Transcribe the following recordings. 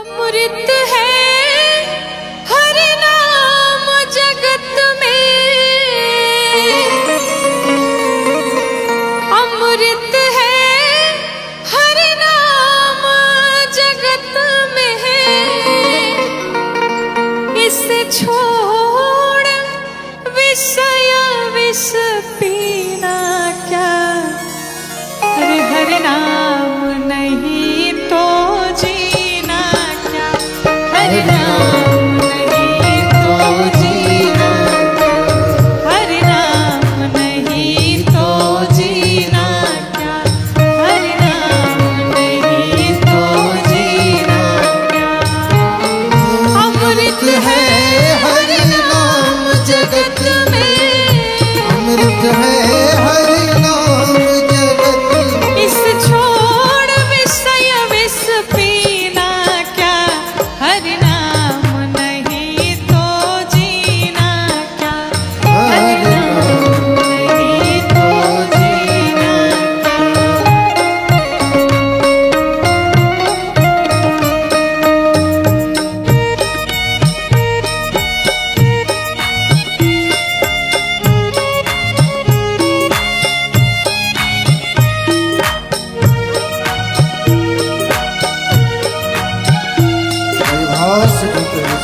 अमृत है हर नाम जगत में, अमृत है हर नाम जगत में है। इसे छोड़ विषय विष पीना क्या, हर हर नाम नहीं तो जीना क्या, हर नाम नहीं तो जीना, हर नाम नहीं तो जीना क्या, हर नाम नहीं तो जीना क्या। अमृत है हर नाम जगत में, अमृत है हर नाम जगत में। इस छोड़ विषय विष पीना क्या, हर नाम नहीं तो जीना क्या, हर नाम नहीं तो जीना भाव से कहते हैं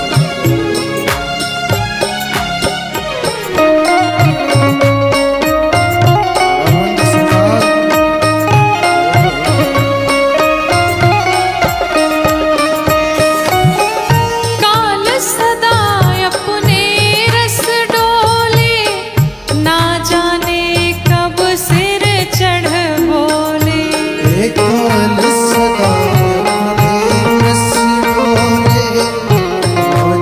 काल सदा अपने रस डोले, ना जाने कब सिर चढ़ बोले। एक काल सदा अपने रस डोले, ना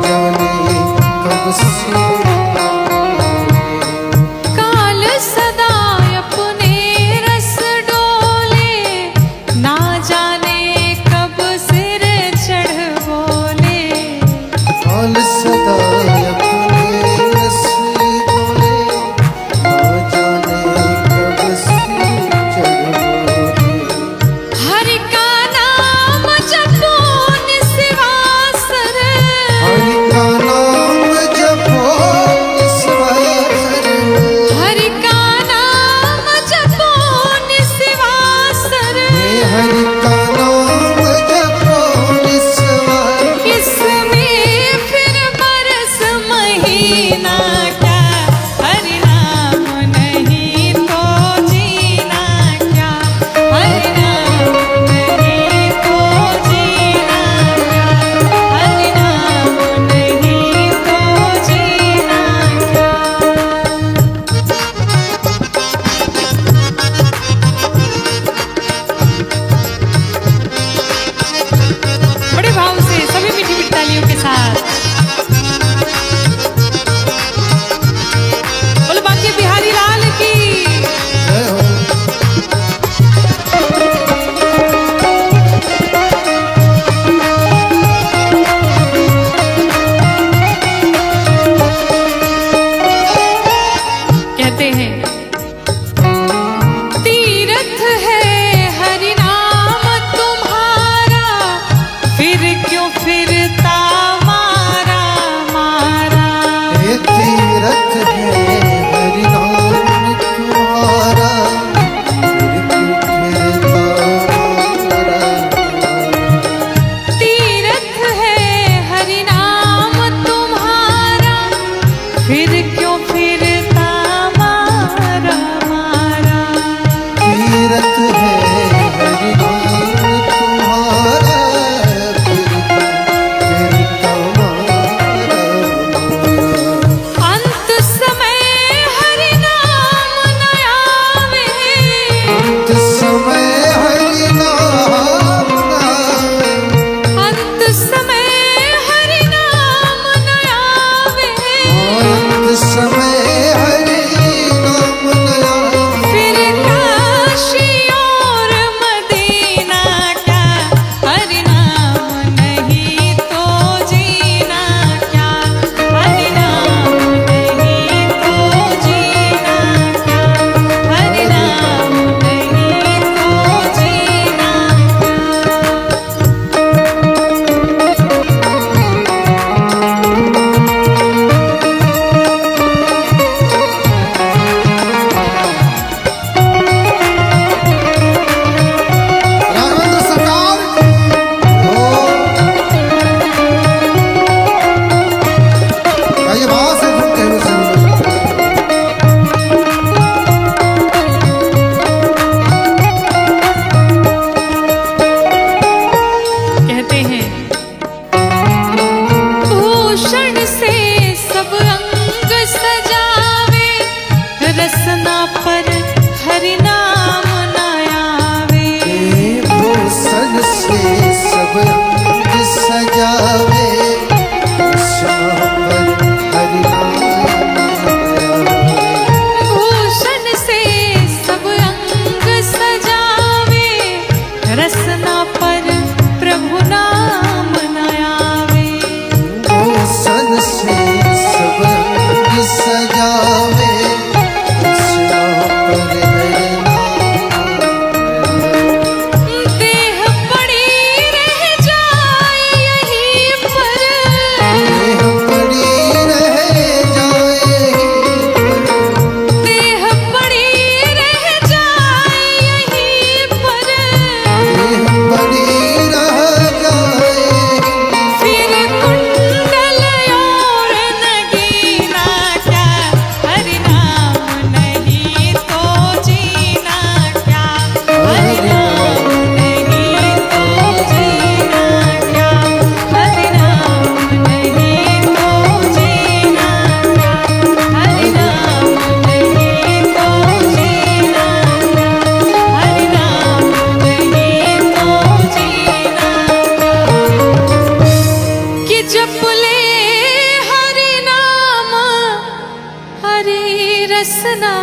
रसना।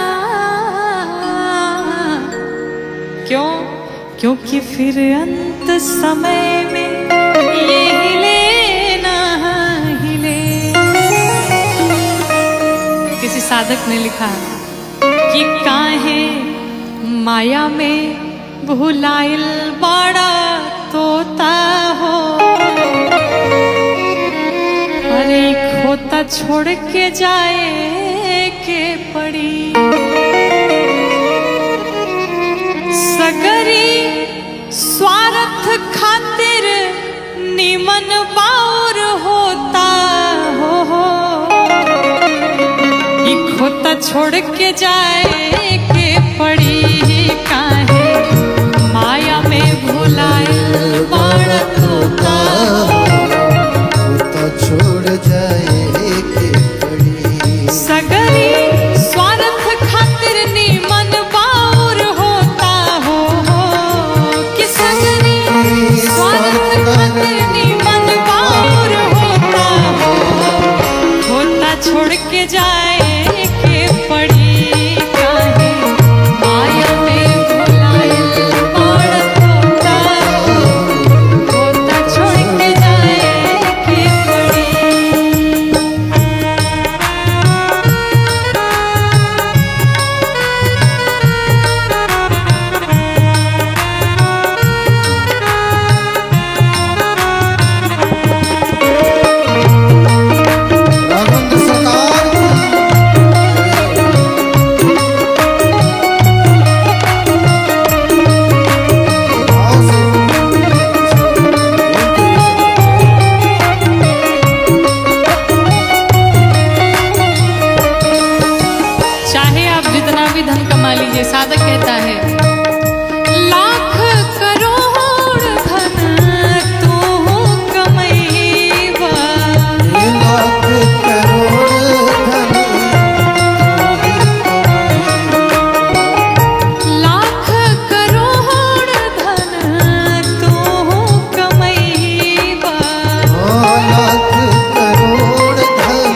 क्यों? क्योंकि फिर अंत समय में ये हिले ना हिले। किसी साधक ने लिखा कि काहे माया में भुलाइल बड़ा तोता हो, अरे खोता छोड़ के जाए के पड़ी। सगरी स्वार्थ खातिर निमन बाउर होता हो, ये खोता छोड़ के जाए के पड़ी। काहे माया में भुलाइल बड़ा तोता हो, तो छोड़ जाए के पड़ी। सगरी स्वार्थ खातिर निमन बाउर होता हो, कि सगरी स्वार्थ खातिर निमन बाउर होता हो, होता छोड़ के जाए के पड़ी। काहे माया में भुलाइल बड़ा तोता हो, होता छोड़ के जाए के पड़ी। आनंद सरकार की भाव से चाहे आप जितना भी धन कमा लीजिए, साधक कहता है लाख करोड़ धन तू कमैबा, लाख करोड़ धन लाख करोड़ धन तू कमैबा। लाख करोड़ धन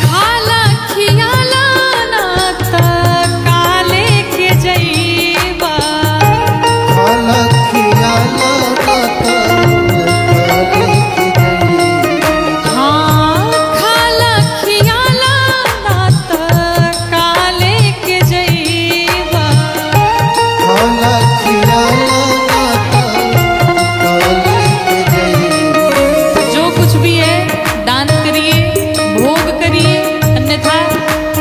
खाला खियाला नात काले के जैबा, हाँ खाला खियाला नात काले के जैबा। जो कुछ भी है दान करिए, भोग करिए, अन्यथा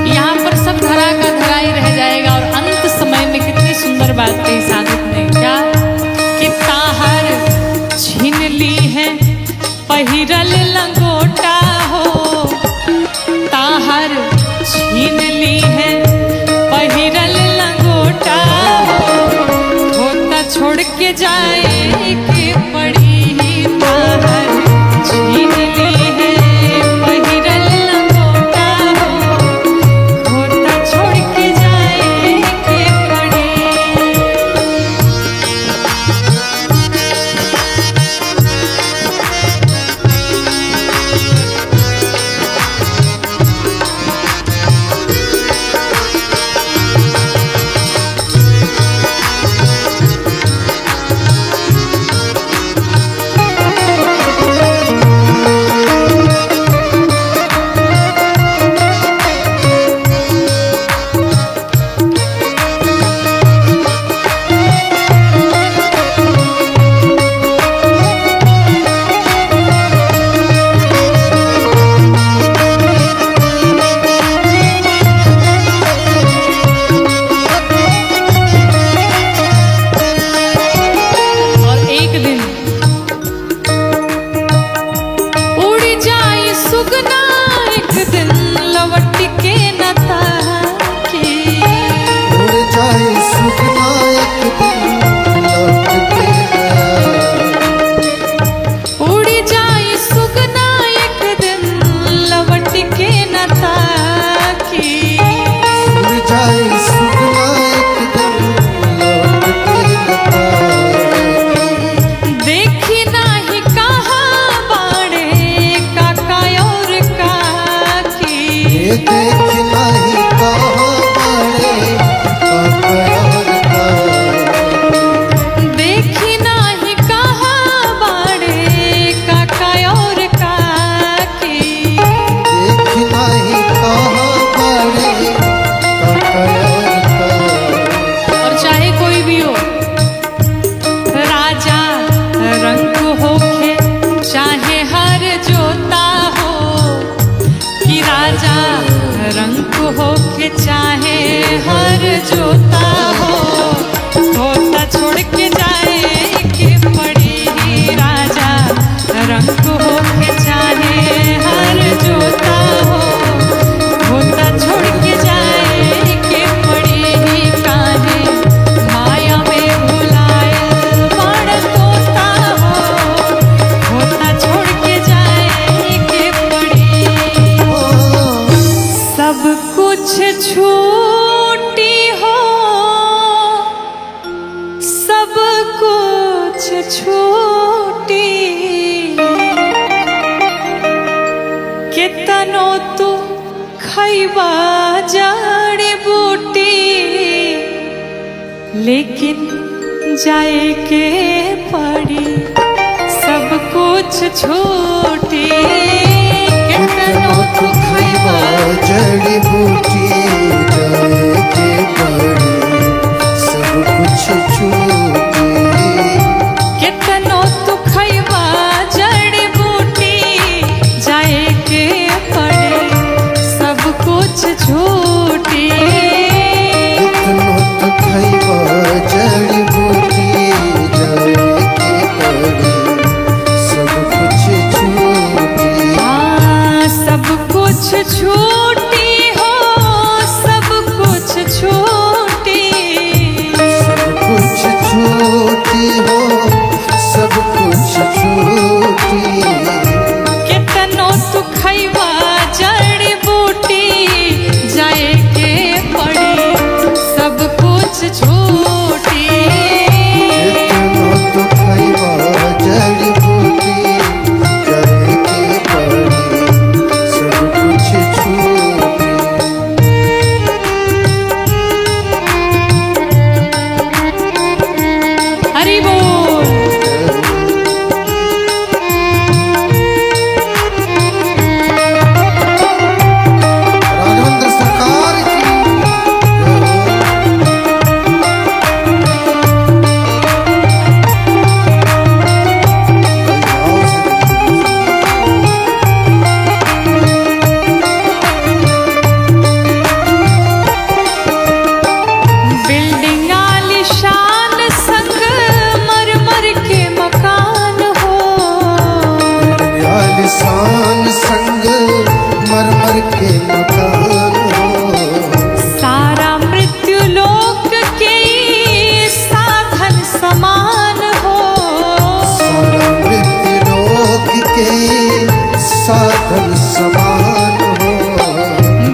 यहाँ पर सब धरा का धरा ही रह जाएगा। और अंत समय में कितनी सुंदर बात कही साधक ने, क्या कि ताहर छीन ली है पहिरल लंगोटा हो, ताहर छीन ली है पहिरल लंगोटा हो, होता छोड़ के जाए के पड़ी। ताहर छीन ली है पहिरल लंगोटा हो, होता छोड़ के जाए के पड़ी। जाए के पड़ी राजा, रंग हो के चाहे हर जोता हो, होता छोड़ के जाए के पड़ी काहे, माया में भुलाए बड़ तोता हो, होता छोड़ के जाए के पड़ी। सब कुछ छूटी हो, सब कुछ छूटी, कितनो तू खैबा जड़ी बूटी, लेकिन जाए के पड़ी सब कुछ छूटी, कितनो तू खैबा जड़ी बूटी जाए के पड़ी सब कुछ छूटी, कितनो तू खैबा जड़ी बूटी, जाए के पड़ी सब कुछ छूटी, कितनो तो खैबा जड़ी बूटी जाए के पड़ी सब कुछ छूटी। हाँ सब कुछ छूटी हो, सब कुछ छूटी, सब कुछ छूटी हो, सब कुछ छूटी, कितनो तू खैबा जड़ी बूटी, जाए के पड़ी सब कुछ छूटी, कितनो तो खैबा जड़ी बूटी जाए के पड़ी सब कुछ छूटी। हरि बोल। राघवेंद्र सरकार की बिल्डिंग आलीशान संग मरमर के मकान हो, आलिशान संग मरमर के मकान हो, सारा मृत्यु लोक के साधन समान हो, सारा मृत्यु लोक के साधन समान हो,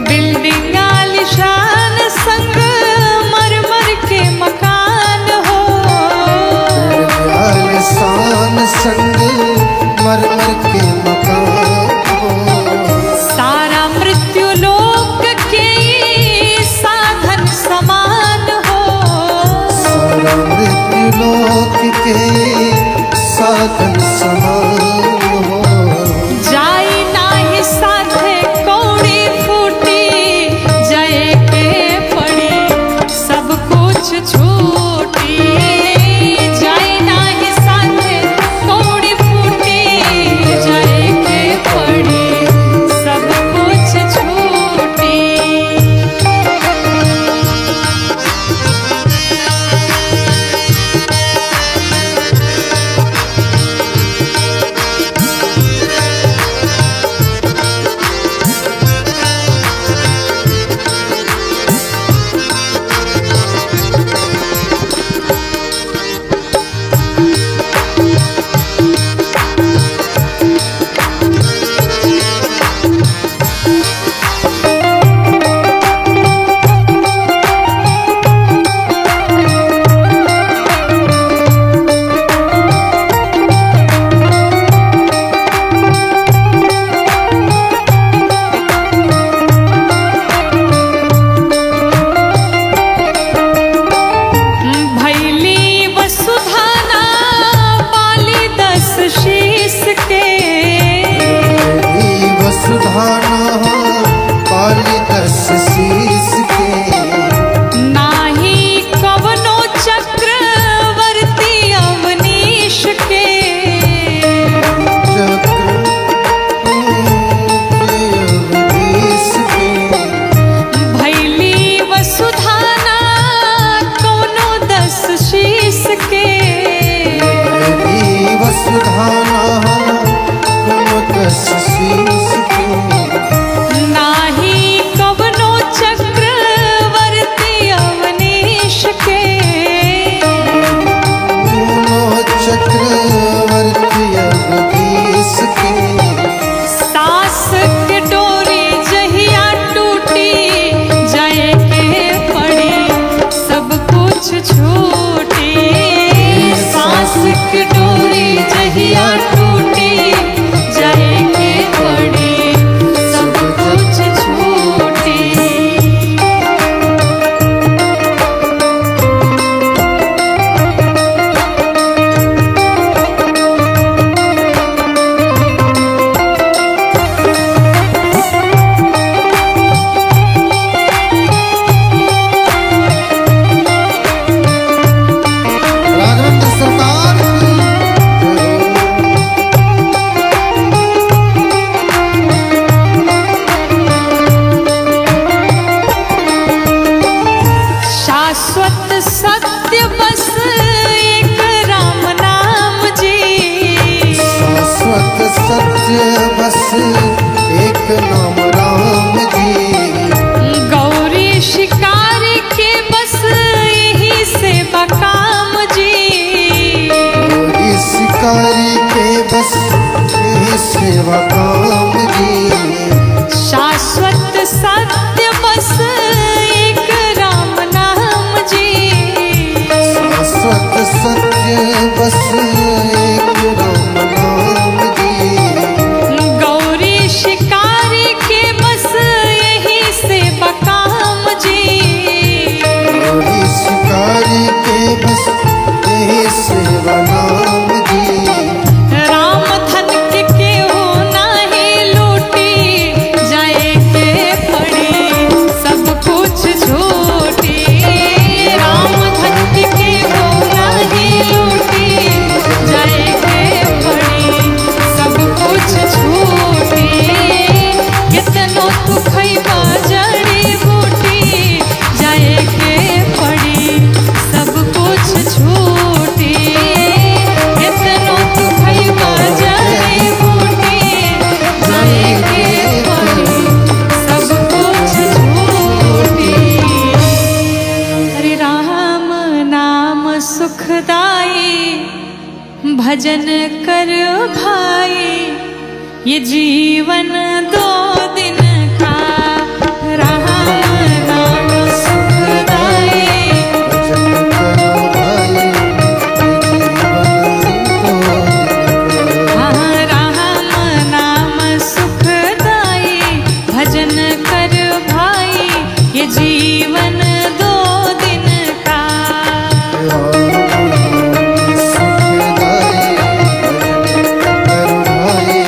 बिल्डिंग आलीशान संग मरमर के मकान हो, आलिशान संग मरमर के मकान हो, सारा मृत्यु लोक के साधन समान हो, सारा मृत्यु लोक के साधन समान हो, जाई नाही साथे कौड़ी फूटी, जाए के पड़ी सब कुछ छूटी, जाई नाही साथे कौड़ी फूटी, जाए के पड़ी सब कुछ छूटी। वसुधाना कुमकस शीस के नाही कवनो चक्रवर्ती अवनीश के चक्रवर्ती अवधीश के सास के डोरी जहिया टूटी जाए के पड़ी सब कुछ छूटी सास के डोरी जहिया टूटी जाए के पड़ी सब कुछ छूटी। राघवेंद्र सरकार की शाश्वत सत्य बस एक राम नाम जी शाश्वत सत्य बस एक नाम राम जी गौरी शिकारी के बस यही से बकाम जी गौरी शिकारी के बस यही सेवा काम जी शाश्वत सत्य बस एक राम नाम जी शाश्वत सत्य बस एक राम नाम जी गौरी शिकारी के बस यही से बकाम जी गौरी शिकारी के बस यही सेवा नाम जी राम धन के केहू नाही लूटी जाए के पड़ी सब कुछ छूटी राम धन के केहू नाही लूटी जाए के पड़ी सब कुछ छूटी कितनो तू खइबा जड़ी बूटी जाए के पड़ी सब कुछ छूटी कितनो तू खइबा जड़ी बूटी जाए के पड़ी सब कुछ छूटी। हरे राम नाम सुखदाई भजन कर भाई ये जीवन दो दिन का राम नाम सुखदाई भजन करो भाई हाँ राम नाम सुखदाई भजन कर भाई ये जीवन दो दिन का सुखदाई भजन करो भाई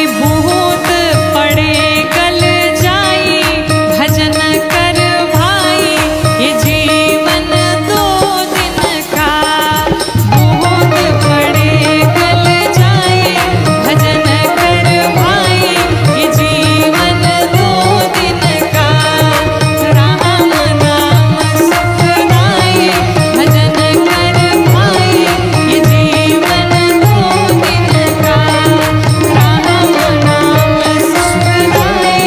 बूंद पड़े गल जाई, भजन कर भाई ये जीवन दो दिन का। बूंद पड़े गल जाई, भजन कर भाई ये जीवन दो दिन का। राम नाम सुखदाई, भजन कर भाई ये जीवन दो दिन का। राम नाम सुखदाई,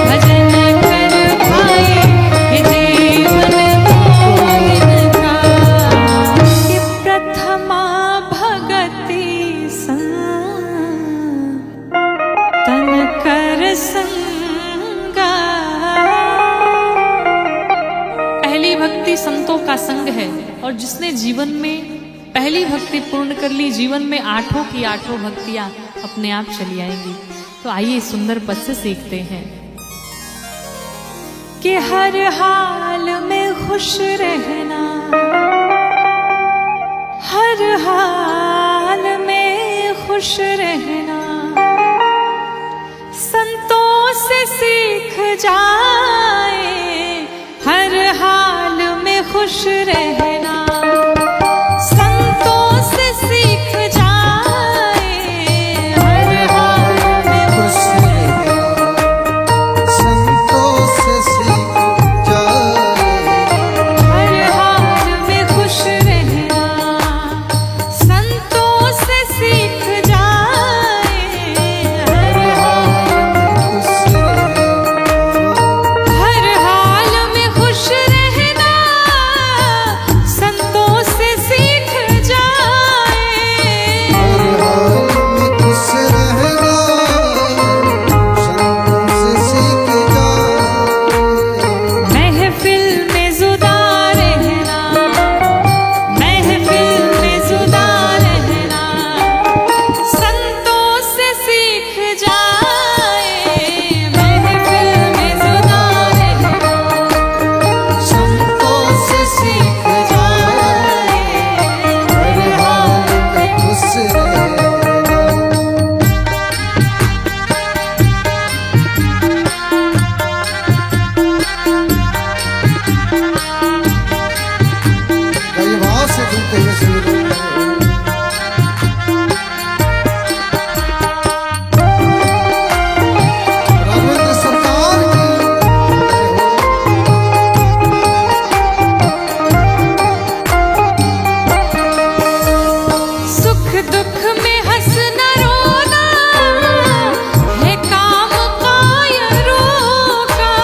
भजन कर भाई ये जीवन दो दिन का। ये प्रथमा भगति तन कर संगा। पहली भक्ति संतों का संग है, और जिसने जीवन में पहली भक्ति पूर्ण कर ली, जीवन में आठों की आठों भक्तियां अपने आप चली आएंगी। तो आइए सुंदर पद से सीखते हैं कि हर हाल में खुश रहना, हर हाल में खुश रहना, संतों से सीख जाए। हर हाल में खुश रहना, संतों से सीख जाए। हर हाल में खुश रहना, संतों से सीख जाए। हर हाल में खुश रहना, संतों से सीख जाए। हर हाल में खुश रहना, संतों से सीख जाए। हर हाल में खुश रहना, संतों से सीख जाए। महफिल में जुदा रहना, महफिल में जुदा रहना, संतों से सीख जाए। महफिल में जुदा रहना, संतों से सीख जाए। हर हाल में खुश रहना। कई भाव से सुनते हैं सभी लोग। राघवेंद्र सरकार सुख दुख में हंसना रोना है काम कायरों का।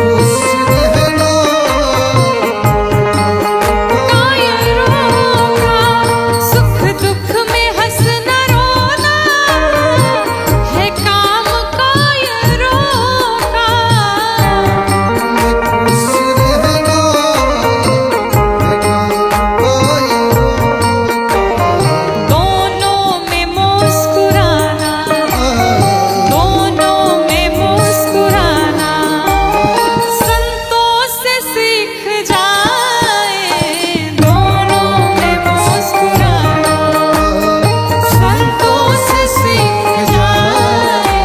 खुश रहना, कायरों का सुख दुख में हंसना रोना है काम कायरों का। खुश रहना, दोनों में मुस्कुराना, दोनों में मुस्कुराना, संतों से सीख जाए। दोनों में मुस्कुराना, संतों से सीख जाए।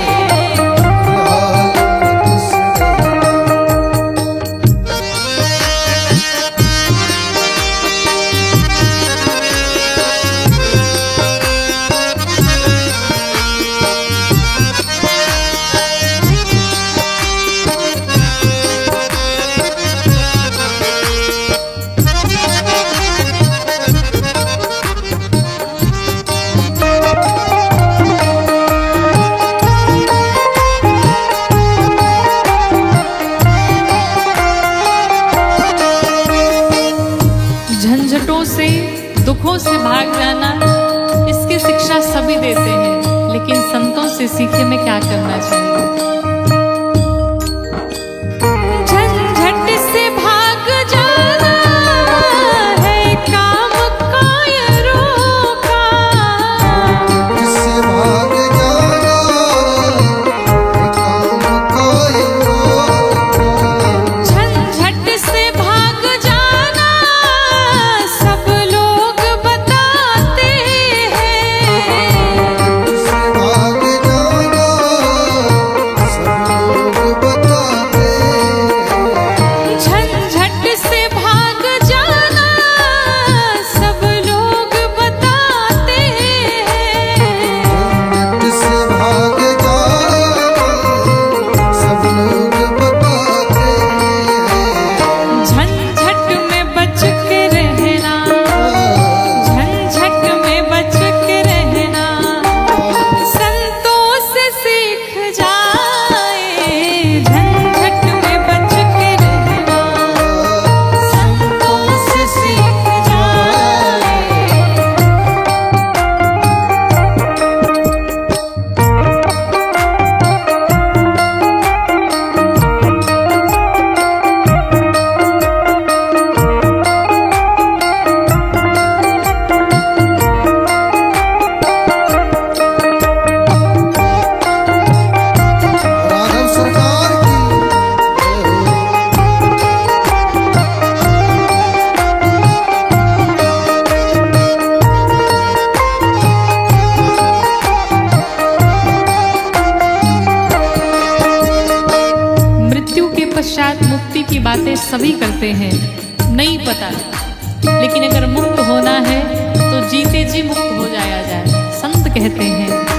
झंझटों से दुखों से भाग जाना, इसकी शिक्षा सभी देते हैं, लेकिन संतों से सीखे में क्या करना चाहिए। झंझट से भाग जाना है काम कायरों का। जिससे भाग जाना है काम कायरों का। झंझट से भाग जाना सब लोग बताते हैं। जिससे पश्चात मुक्ति की बातें सभी करते हैं, नहीं पता, लेकिन अगर मुक्त होना है तो जीते जी मुक्त हो जाया जाए। संत कहते हैं